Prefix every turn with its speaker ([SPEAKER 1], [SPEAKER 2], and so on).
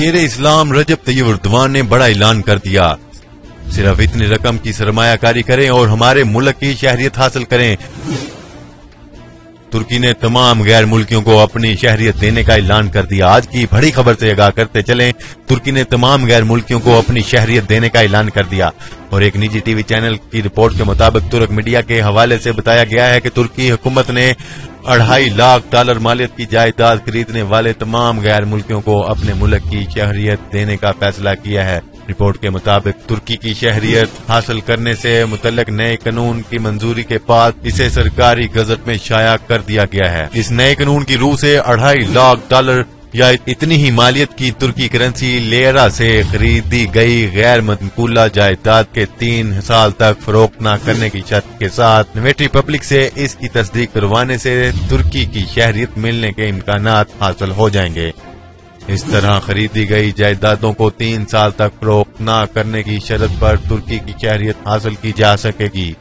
[SPEAKER 1] شیر اسلام رجب طیب اردوان نے بڑا اعلان کر دیا، صرف اتنی رقم کی سرمایہ کاری کریں اور ہمارے ملک کی شہریت حاصل کریں۔ ترکی نے تمام غیر ملکیوں کو اپنی شہریت دینے کا اعلان کر دیا۔ آج کی بڑی خبر سے آگاہ کرتے چلیں، ترکی نے تمام غیر ملکیوں کو اپنی شہریت دینے کا اعلان کر دیا، اور ایک نجی ٹی وی چینل کی رپورٹ کے مطابق ترک میڈیا کے حوالے سے بتایا گیا ہے کہ ترکی حکومت نے $2.5 لاکھ مالیت کی جائیداد خریدنے والے تمام غیر ملکیوں کو اپنے ملک کی شہریت دینے کا فیصلہ کیا ہے۔ رپورٹ کے مطابق ترکی کی شہریت حاصل کرنے سے متعلق نئے قانون کی منظوری کے بعد اسے سرکاری گزٹ میں شائع کر دیا گیا ہے۔ اس نئے قانون کی روح سے $2.5 لاکھ یا اتنی ہی مالیت کی ترکی کرنسی لیرا سے خریدی گئی غیر منقولہ جائیداد کے 3 سال تک فروخت نہ کرنے کی شرط کے ساتھ نوٹری پبلک سے اس کی تصدیق کروانے سے ترکی کی شہریت ملنے کے امکانات حاصل ہو جائیں گے۔ اس طرح خریدی گئی جائیدادوں کو 3 سال تک فروخت نہ کرنے کی شرط پر ترکی کی شہریت حاصل کی جا سکے گی۔